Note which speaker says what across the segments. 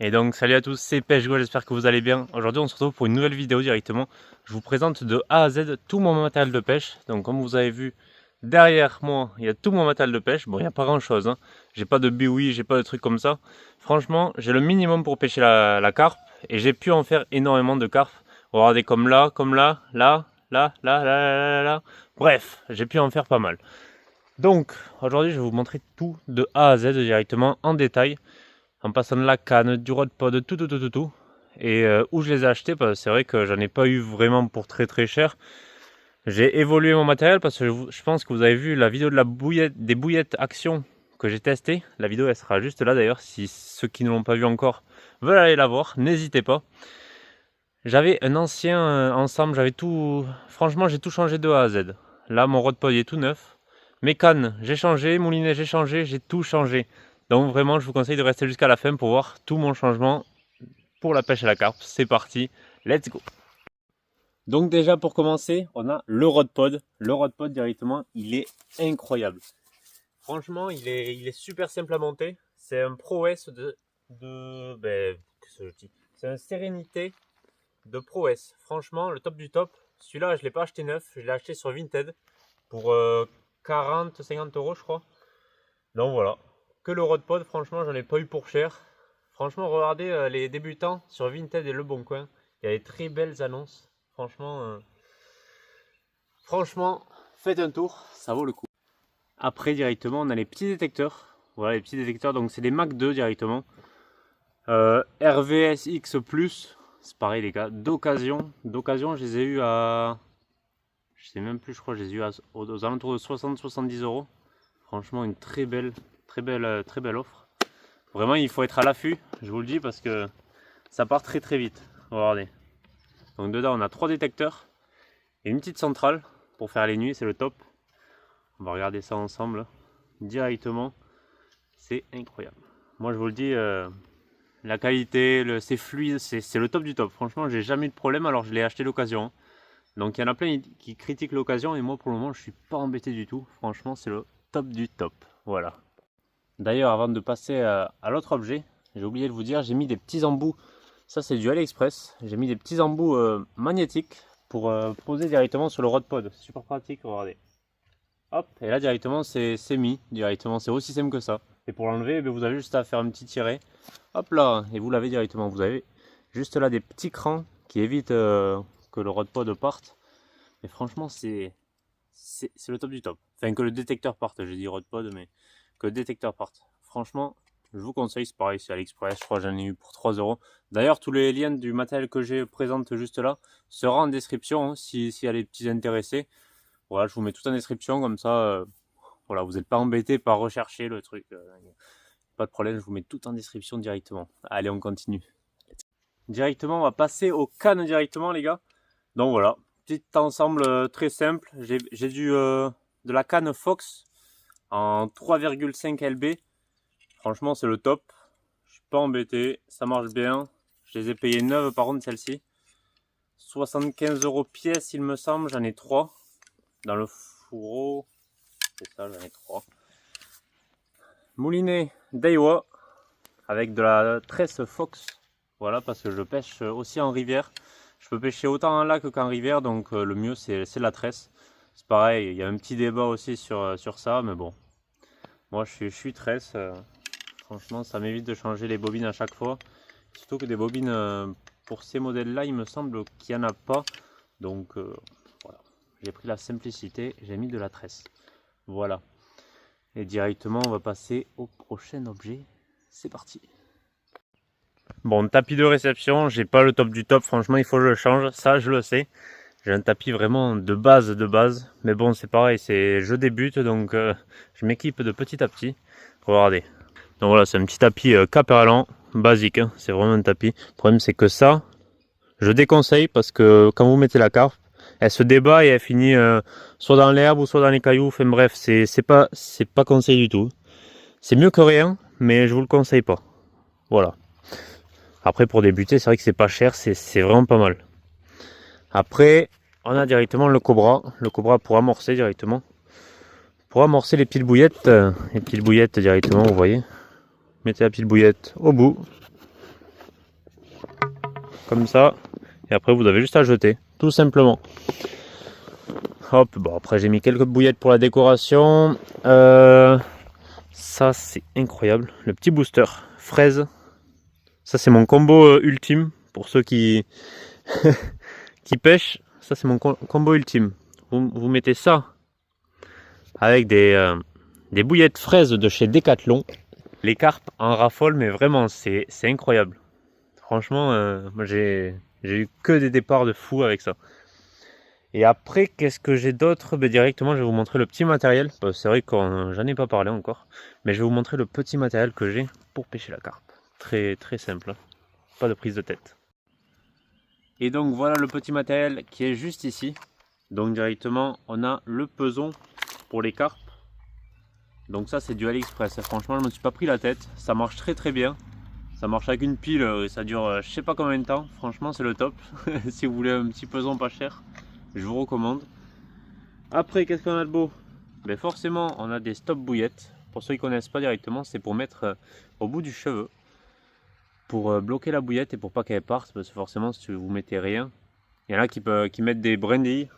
Speaker 1: Et donc salut à tous, c'est PêcheGo, j'espère que vous allez bien. Aujourd'hui on se retrouve pour une nouvelle vidéo directement. Je vous présente de A à Z tout mon matériel de pêche. Donc comme vous avez vu derrière moi, il y a tout mon matériel de pêche. Bon, il n'y a pas grand chose, hein. J'ai pas de biouis, j'ai pas de trucs comme ça. Franchement, j'ai le minimum pour pêcher la carpe. Et j'ai pu en faire énormément de carpes. Regardez comme là, là, là, là, là, là, là, là. Bref, j'ai pu en faire pas mal. Donc aujourd'hui je vais vous montrer tout de A à Z directement en détail, en passant de la canne, du rod pod, tout. Et où je les ai achetés, parce que c'est vrai que j'en ai pas eu vraiment pour très cher. J'ai évolué mon matériel parce que je pense que vous avez vu la vidéo de des bouillettes Action que j'ai testé. La vidéo elle sera juste là d'ailleurs, si ceux qui ne l'ont pas vu encore veulent aller la voir, n'hésitez pas. J'avais un ancien ensemble, j'avais tout... Franchement j'ai tout changé de A à Z. Là mon rod pod est tout neuf. Mes cannes j'ai changé, moulinet j'ai changé, j'ai tout changé. Donc vraiment je vous conseille de rester jusqu'à la fin pour voir tout mon changement pour la pêche à la carpe. C'est parti, let's go. Donc déjà pour commencer, on a le rod pod. Le rod pod directement, il est incroyable. Franchement, il est super simple à monter. C'est un Pro S qu'est-ce que je dis? C'est un Sérénité de Pro S. Franchement, le top du top. Celui-là, je ne l'ai pas acheté neuf, je l'ai acheté sur Vinted pour 40-50 euros, je crois. Donc voilà. Que le rod pod, franchement, j'en ai pas eu pour cher. Franchement, regardez les débutants sur Vinted et Le Bon Coin. Il y a des très belles annonces. Franchement, faites un tour, ça vaut le coup. Après, directement, on a les petits détecteurs. Voilà, les petits détecteurs. Donc, c'est des Mac 2 directement. RVSX+. C'est pareil, les gars. D'occasion, je les ai eu à... Je sais même plus, je crois, je les ai eu aux alentours de 60-70 euros. Franchement, une très belle offre. Vraiment, il faut être à l'affût, je vous le dis, parce que ça part très vite. Regardez. Donc dedans, on a 3 détecteurs et une petite centrale pour faire les nuits, c'est le top. On va regarder ça ensemble directement. C'est incroyable. Moi, je vous le dis, la qualité, c'est fluide, c'est le top du top. Franchement, j'ai jamais eu de problème, alors je l'ai acheté d'occasion. Donc il y en a plein qui critiquent l'occasion et moi, pour le moment, je suis pas embêté du tout. Franchement, c'est le top du top. Voilà. D'ailleurs, avant de passer à l'autre objet, j'ai oublié de vous dire, j'ai mis des petits embouts. Ça, c'est du AliExpress. J'ai mis des petits embouts magnétiques pour poser directement sur le rod pod. C'est super pratique, regardez. Hop, et là directement, c'est mis directement. C'est aussi simple que ça. Et pour l'enlever, vous avez juste à faire un petit tiret. Hop là, et vous l'avez directement. Vous avez juste là des petits crans qui évitent que le rod pod parte. Et franchement, c'est le top du top. Enfin, que le détecteur parte. J'ai dit rod pod, mais que le détecteur parte. Franchement, je vous conseille, c'est pareil, c'est AliExpress, je crois que j'en ai eu pour 3 euros. D'ailleurs, tous les liens du matériel que j'ai présente juste là sera en description, hein, s'il y a des petits intéressés. Voilà, je vous mets tout en description, comme ça, voilà, vous n'êtes pas embêté par rechercher le truc. Pas de problème, je vous mets tout en description directement. Allez, on continue. Directement, on va passer aux cannes directement, les gars. Donc voilà, petit ensemble très simple. J'ai de la canne Fox en 3,5 lb. Franchement, c'est le top. Je suis pas embêté, ça marche bien. Je les ai payées neuves par contre, celle-ci. 75 euros pièce, il me semble. J'en ai 3 dans le fourreau. C'est ça, j'en ai 3. Moulinet Daiwa avec de la tresse Fox. Voilà, parce que je pêche aussi en rivière. Je peux pêcher autant en lac qu'en rivière, donc le mieux c'est la tresse. C'est pareil, il y a un petit débat aussi sur ça, mais bon. Moi je suis tresse. Franchement, ça m'évite de changer les bobines à chaque fois. Surtout que des bobines pour ces modèles-là, il me semble qu'il n'y en a pas. Donc voilà, j'ai pris la simplicité, j'ai mis de la tresse. Voilà. Et directement, on va passer au prochain objet. C'est parti. Bon, tapis de réception, j'ai pas le top du top. Franchement, il faut que je le change. Ça, je le sais. J'ai un tapis vraiment de base. Mais bon, c'est pareil, je débute, donc je m'équipe de petit à petit. Regardez. Donc voilà, c'est un petit tapis Caperlan, basique, hein. C'est vraiment un tapis. Le problème, c'est que ça, je déconseille parce que quand vous mettez la carpe, elle se débat et elle finit soit dans l'herbe ou soit dans les cailloux. Enfin bref, c'est pas conseillé du tout. C'est mieux que rien, mais je vous le conseille pas. Voilà. Après, pour débuter, c'est vrai que c'est pas cher, c'est vraiment pas mal. Après, on a directement le Cobra pour amorcer directement. Pour amorcer les petites bouillettes directement, vous voyez. Mettez la petite bouillette au bout. comme ça. Et après vous avez juste à jeter, tout simplement. Hop, bon après j'ai mis quelques bouillettes pour la décoration. Ça c'est incroyable, le petit booster fraise. Ça c'est mon combo ultime pour ceux qui, qui pêchent. Ça c'est mon combo ultime. Vous mettez ça avec des bouillettes fraises de chez Decathlon. Les carpes en raffolent, mais vraiment c'est incroyable. Franchement, moi j'ai eu que des départs de fou avec ça. Et après, qu'est-ce que j'ai d'autre? Directement, je vais vous montrer le petit matériel. C'est vrai que j'en ai pas parlé encore. Mais je vais vous montrer le petit matériel que j'ai pour pêcher la carpe. Très très simple. Pas de prise de tête. Et donc voilà le petit matériel qui est juste ici. Donc directement, on a le peson pour les carpes. Donc ça c'est du AliExpress. Franchement, je ne me suis pas pris la tête. Ça marche très très bien. Ça marche avec une pile et ça dure je sais pas combien de temps. Franchement, c'est le top. Si vous voulez un petit peson pas cher, je vous recommande. Après, qu'est-ce qu'on a de beau? Ben forcément, on a des stop bouillettes. Pour ceux qui ne connaissent pas directement, c'est pour mettre au bout du cheveu. Pour bloquer la bouillette et pour pas qu'elle parte. Parce que forcément, si vous mettez rien, il y en a qui mettent des brindilles.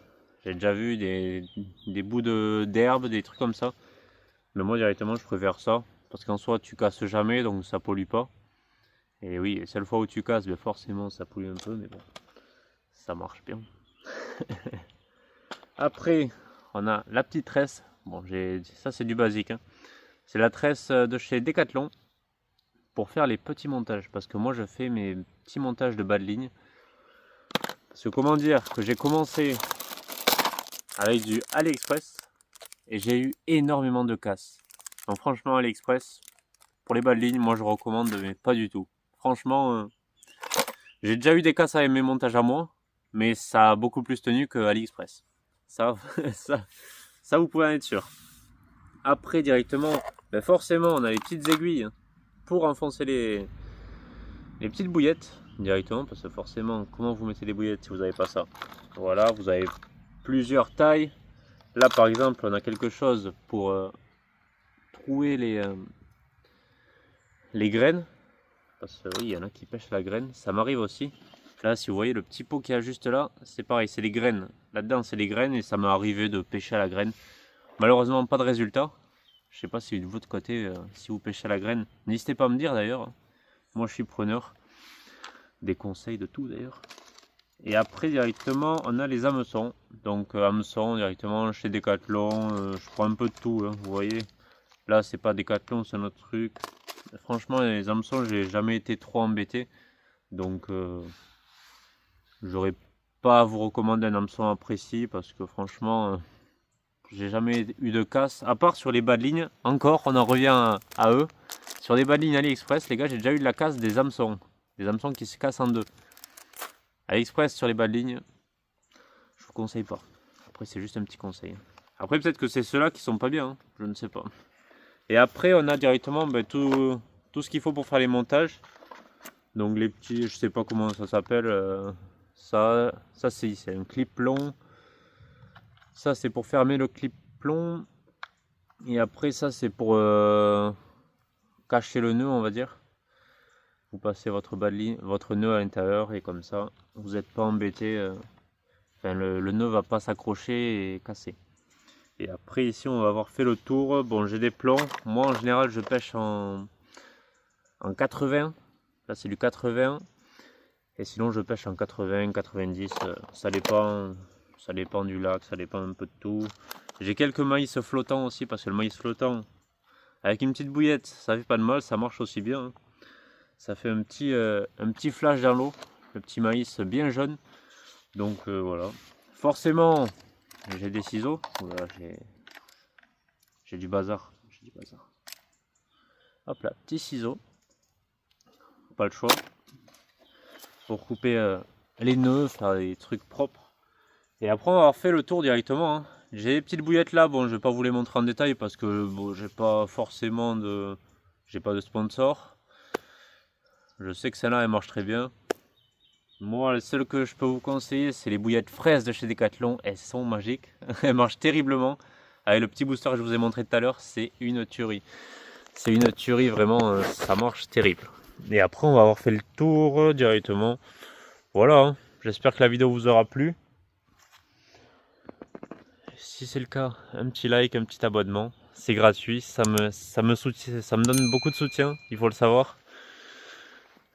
Speaker 1: J'ai déjà vu des bouts d'herbe, des trucs comme ça. Mais moi, directement, je préfère ça. Parce qu'en soi, tu casses jamais, donc ça pollue pas. Et oui, la seule fois où tu casses, ben forcément, ça pollue un peu. Mais bon, ça marche bien. Après, on a la petite tresse. Bon, ça c'est du basique. Hein. C'est la tresse de chez Decathlon pour faire les petits montages. Parce que moi, je fais mes petits montages de bas de ligne. Parce que comment dire que j'ai commencé avec du AliExpress et j'ai eu énormément de casses. Donc franchement, AliExpress, pour les bas de ligne, moi je recommande, mais pas du tout. Franchement, j'ai déjà eu des casses avec mes montages à moi, mais ça a beaucoup plus tenu que AliExpress. Ça, ça vous pouvez en être sûr. Après directement, ben forcément on a les petites aiguilles pour enfoncer les petites bouillettes directement, parce que forcément comment vous mettez les bouillettes si vous n'avez pas ça? Voilà, vous avez plusieurs tailles. Là par exemple on a quelque chose pour trouer les graines, parce que oui il y en a qui pêchent la graine, ça m'arrive aussi. Là si vous voyez le petit pot qu'il y a juste là, c'est pareil, c'est les graines. Là-dedans c'est les graines et ça m'est arrivé de pêcher à la graine. Malheureusement pas de résultat. Je sais pas si de votre côté, si vous pêchez à la graine, n'hésitez pas à me dire d'ailleurs. Moi je suis preneur des conseils de tout d'ailleurs. Et après directement on a les hameçons. Donc hameçons directement chez Decathlon, je prends un peu de tout, hein, vous voyez. Là c'est pas Decathlon, c'est un autre truc. Franchement les hameçons j'ai jamais été trop embêté. Donc j'aurais pas à vous recommander un hameçon précis parce que franchement j'ai jamais eu de casse, à part sur les bas de ligne. Encore, on en revient à eux. Sur les bas de ligne AliExpress, les gars, j'ai déjà eu de la casse des hameçons. Des hameçons qui se cassent en deux. AliExpress sur les bas de ligne, je vous conseille pas. Après, c'est juste un petit conseil. Après, peut-être que c'est ceux-là qui sont pas bien, hein. Je ne sais pas. Et après, on a directement tout ce qu'il faut pour faire les montages. Donc les petits, je sais pas comment ça s'appelle. Ça c'est un clip long. Ça c'est pour fermer le clip plomb. Et après ça c'est pour cacher le nœud, on va dire. Vous passez votre nœud à l'intérieur et comme ça vous n'êtes pas embêté. Enfin le nœud va pas s'accrocher et casser. Et après ici on va avoir fait le tour. Bon j'ai des plombs. Moi en général je pêche en 80. Là c'est du 80. Et sinon je pêche en 80, 90. Ça dépend du lac, ça dépend un peu de tout. J'ai quelques maïs flottants aussi, parce que le maïs flottant, avec une petite bouillette, ça fait pas de mal, ça marche aussi bien. Hein. Ça fait un petit flash dans l'eau, le petit maïs bien jaune. Donc voilà. Forcément, j'ai des ciseaux. Voilà, j'ai du bazar. Hop là, petit ciseau. Pas le choix. Pour couper les nœuds, faire des trucs propres. Et après on va avoir fait le tour directement. Hein. J'ai des petites bouillettes là, bon je vais pas vous les montrer en détail parce que bon, j'ai pas de sponsor. Je sais que celle-là elle marche très bien. Moi les seules que je peux vous conseiller c'est les bouillettes fraises de chez Decathlon, elles sont magiques, elles marchent terriblement. Avec le petit booster que je vous ai montré tout à l'heure, c'est une tuerie. C'est une tuerie vraiment, ça marche terrible. Et après on va avoir fait le tour directement. Voilà, hein. J'espère que la vidéo vous aura plu. Si c'est le cas, un petit like, un petit abonnement, c'est gratuit, ça me donne beaucoup de soutien, il faut le savoir.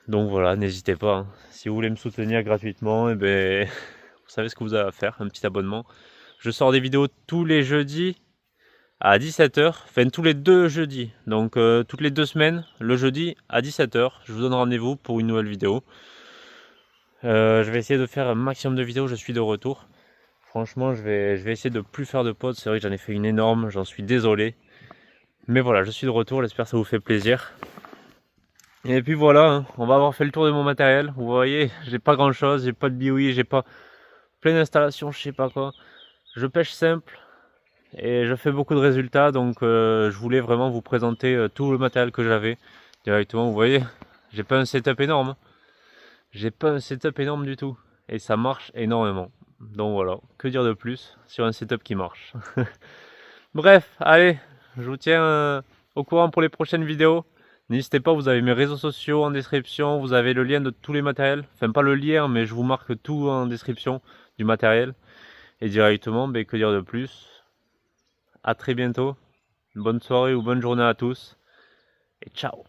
Speaker 1: Donc voilà, n'hésitez pas, hein. Si vous voulez me soutenir gratuitement, eh ben, vous savez ce que vous avez à faire, un petit abonnement. Je sors des vidéos tous les jeudis à 17 h, enfin tous les 2 jeudis, donc toutes les 2 semaines, le jeudi à 17 h, je vous donne rendez-vous pour une nouvelle vidéo. Je vais essayer de faire un maximum de vidéos, je suis de retour. Franchement, je vais essayer de plus faire de pause. C'est vrai que j'en ai fait une énorme, j'en suis désolé. Mais voilà, je suis de retour, j'espère que ça vous fait plaisir. Et puis voilà, hein, on va avoir fait le tour de mon matériel. Vous voyez, j'ai pas grand chose, j'ai pas de biouille, j'ai pas plein d'installations, je sais pas quoi. Je pêche simple et je fais beaucoup de résultats, donc je voulais vraiment vous présenter tout le matériel que j'avais directement. Vous voyez, j'ai pas un setup énorme, hein. J'ai pas un setup énorme du tout. Et ça marche énormément. Donc voilà, que dire de plus sur un setup qui marche. Bref, allez, je vous tiens au courant pour les prochaines vidéos. N'hésitez pas, vous avez mes réseaux sociaux en description, vous avez le lien de tous les matériels. Enfin, pas le lien, mais je vous marque tout en description du matériel. Et directement, ben, que dire de plus. À très bientôt. Bonne soirée ou bonne journée à tous. Et ciao.